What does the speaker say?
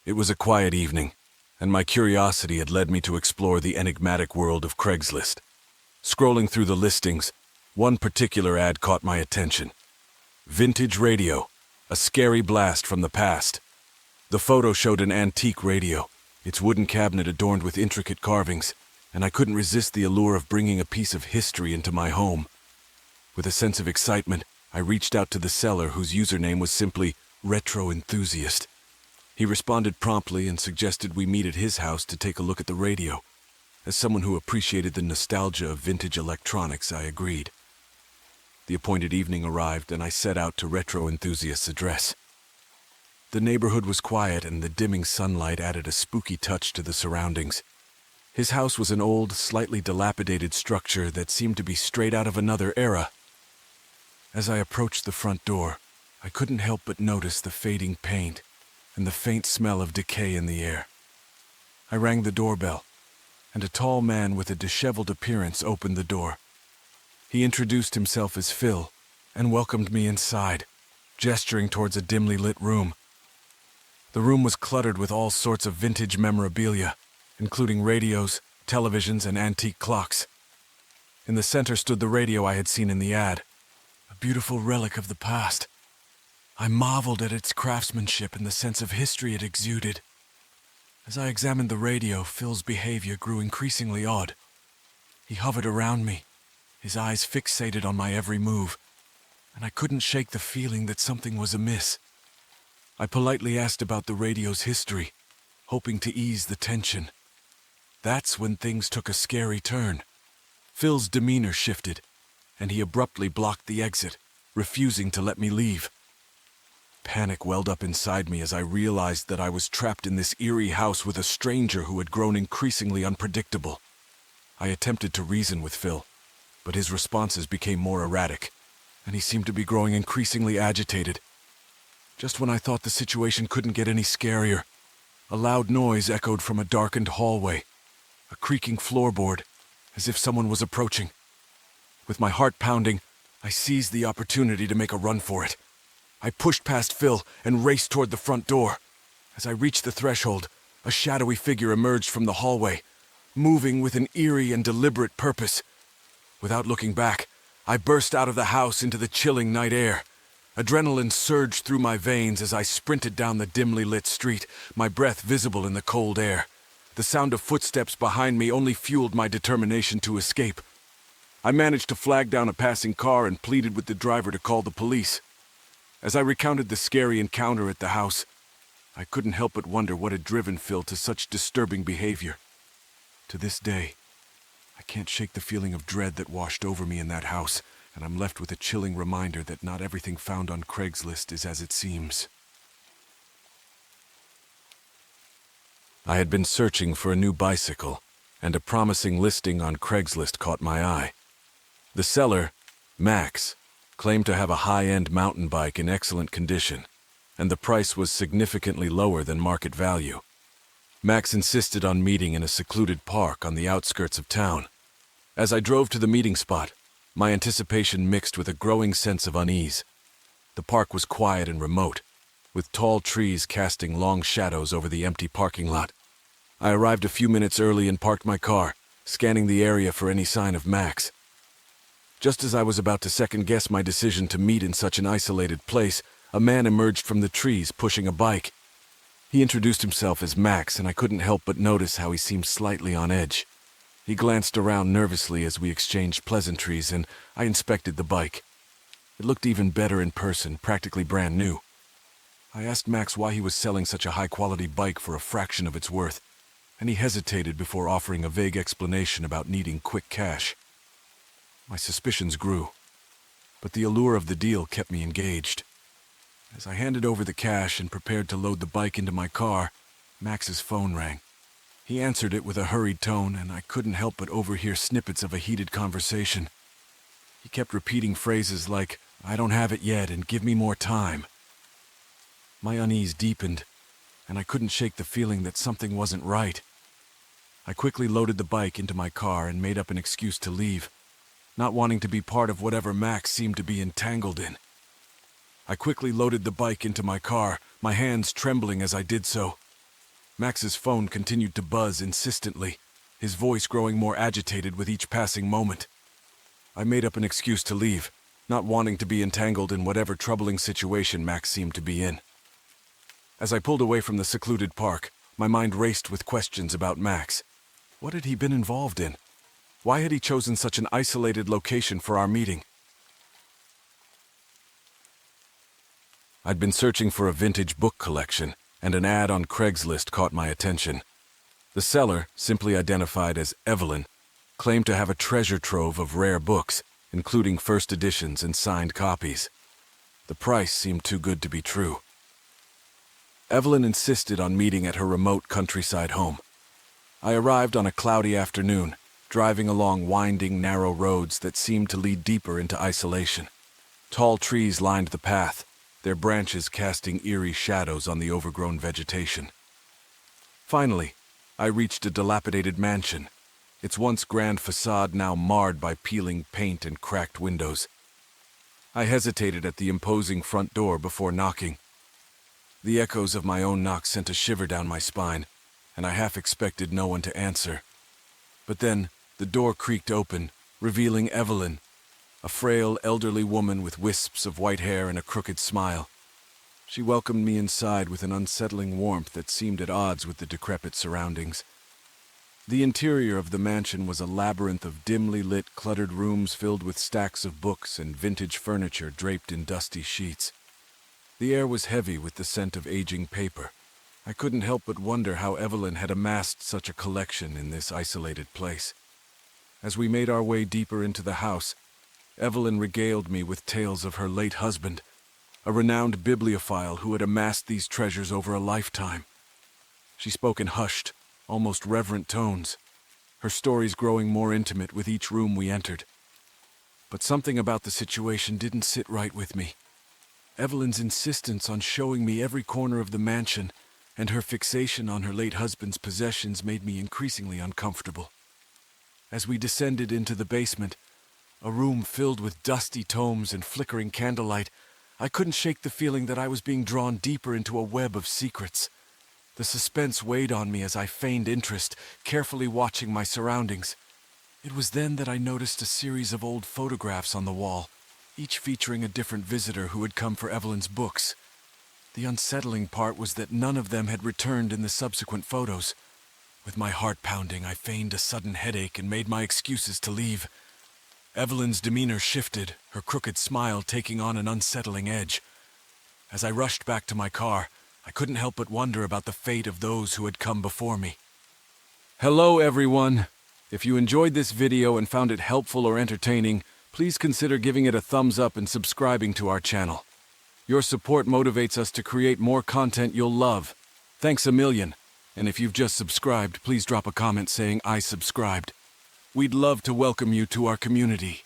It was a quiet evening, and my curiosity had led me to explore the enigmatic world of Craigslist. Scrolling through the listings, one particular ad caught my attention. Vintage radio, a scary blast from the past. The photo showed an antique radio, its wooden cabinet adorned with intricate carvings, and I couldn't resist the allure of bringing a piece of history into my home. With a sense of excitement, I reached out to the seller, whose username was simply Retro Enthusiast. He responded promptly and suggested we meet at his house to take a look at the radio. As someone who appreciated the nostalgia of vintage electronics, I agreed. The appointed evening arrived, and I set out to Retro Enthusiast's address. The neighborhood was quiet, and the dimming sunlight added a spooky touch to the surroundings. His house was an old, slightly dilapidated structure that seemed to be straight out of another era. As I approached the front door, I couldn't help but notice the fading paint and the faint smell of decay in the air. I rang the doorbell, and a tall man with a disheveled appearance opened the door. He introduced himself as Phil and welcomed me inside, gesturing towards a dimly lit room. The room was cluttered with all sorts of vintage memorabilia, including radios, televisions, and antique clocks. In the center stood the radio I had seen in the ad, a beautiful relic of the past. I marveled at its craftsmanship and the sense of history it exuded. As I examined the radio, Phil's behavior grew increasingly odd. He hovered around me, his eyes fixated on my every move, and I couldn't shake the feeling that something was amiss. I politely asked about the radio's history, hoping to ease the tension. That's when things took a scary turn. Phil's demeanor shifted, and he abruptly blocked the exit, refusing to let me leave. Panic welled up inside me as I realized that I was trapped in this eerie house with a stranger who had grown increasingly unpredictable. I attempted to reason with Phil, but his responses became more erratic, and he seemed to be growing increasingly agitated. Just when I thought the situation couldn't get any scarier, a loud noise echoed from a darkened hallway, a creaking floorboard, as if someone was approaching. With my heart pounding, I seized the opportunity to make a run for it. I pushed past Phil and raced toward the front door. As I reached the threshold, a shadowy figure emerged from the hallway, moving with an eerie and deliberate purpose. Without looking back, I burst out of the house into the chilling night air. Adrenaline surged through my veins as I sprinted down the dimly lit street, my breath visible in the cold air. The sound of footsteps behind me only fueled my determination to escape. I managed to flag down a passing car and pleaded with the driver to call the police. As I recounted the scary encounter at the house, I couldn't help but wonder what had driven Phil to such disturbing behavior. To this day, I can't shake the feeling of dread that washed over me in that house, and I'm left with a chilling reminder that not everything found on Craigslist is as it seems. I had been searching for a new bicycle, and a promising listing on Craigslist caught my eye. The seller, Max, claimed to have a high-end mountain bike in excellent condition, and the price was significantly lower than market value. Max insisted on meeting in a secluded park on the outskirts of town. As I drove to the meeting spot, my anticipation mixed with a growing sense of unease. The park was quiet and remote, with tall trees casting long shadows over the empty parking lot. I arrived a few minutes early and parked my car, scanning the area for any sign of Max. Just as I was about to second-guess my decision to meet in such an isolated place, a man emerged from the trees pushing a bike. He introduced himself as Max, and I couldn't help but notice how he seemed slightly on edge. He glanced around nervously as we exchanged pleasantries, and I inspected the bike. It looked even better in person, practically brand new. I asked Max why he was selling such a high-quality bike for a fraction of its worth, and he hesitated before offering a vague explanation about needing quick cash. My suspicions grew, but the allure of the deal kept me engaged. As I handed over the cash and prepared to load the bike into my car, Max's phone rang. He answered it with a hurried tone, and I couldn't help but overhear snippets of a heated conversation. He kept repeating phrases like, "I don't have it yet," and "give me more time." My unease deepened, and I couldn't shake the feeling that something wasn't right. I quickly loaded the bike into my car and made up an excuse to leave, not wanting to be part of whatever Max seemed to be entangled in. I quickly loaded the bike into my car, my hands trembling as I did so. Max's phone continued to buzz insistently, his voice growing more agitated with each passing moment. I made up an excuse to leave, not wanting to be entangled in whatever troubling situation Max seemed to be in. As I pulled away from the secluded park, my mind raced with questions about Max. What had he been involved in? Why had he chosen such an isolated location for our meeting? I'd been searching for a vintage book collection, and an ad on Craigslist caught my attention. The seller, simply identified as Evelyn, claimed to have a treasure trove of rare books, including first editions and signed copies. The price seemed too good to be true. Evelyn insisted on meeting at her remote countryside home. I arrived on a cloudy afternoon, driving along winding, narrow roads that seemed to lead deeper into isolation. Tall trees lined the path, their branches casting eerie shadows on the overgrown vegetation. Finally, I reached a dilapidated mansion, its once grand facade now marred by peeling paint and cracked windows. I hesitated at the imposing front door before knocking. The echoes of my own knock sent a shiver down my spine, and I half expected no one to answer. But then, the door creaked open, revealing Evelyn, a frail, elderly woman with wisps of white hair and a crooked smile. She welcomed me inside with an unsettling warmth that seemed at odds with the decrepit surroundings. The interior of the mansion was a labyrinth of dimly lit, cluttered rooms filled with stacks of books and vintage furniture draped in dusty sheets. The air was heavy with the scent of aging paper. I couldn't help but wonder how Evelyn had amassed such a collection in this isolated place. As we made our way deeper into the house, Evelyn regaled me with tales of her late husband, a renowned bibliophile who had amassed these treasures over a lifetime. She spoke in hushed, almost reverent tones, her stories growing more intimate with each room we entered. But something about the situation didn't sit right with me. Evelyn's insistence on showing me every corner of the mansion and her fixation on her late husband's possessions made me increasingly uncomfortable. As we descended into the basement, a room filled with dusty tomes and flickering candlelight, I couldn't shake the feeling that I was being drawn deeper into a web of secrets. The suspense weighed on me as I feigned interest, carefully watching my surroundings. It was then that I noticed a series of old photographs on the wall, each featuring a different visitor who had come for Evelyn's books. The unsettling part was that none of them had returned in the subsequent photos. With my heart pounding, I feigned a sudden headache and made my excuses to leave. Evelyn's demeanor shifted, her crooked smile taking on an unsettling edge. As I rushed back to my car, I couldn't help but wonder about the fate of those who had come before me. Hello, everyone! If you enjoyed this video and found it helpful or entertaining, please consider giving it a thumbs up and subscribing to our channel. Your support motivates us to create more content you'll love. Thanks a million. And if you've just subscribed, please drop a comment saying I subscribed. We'd love to welcome you to our community.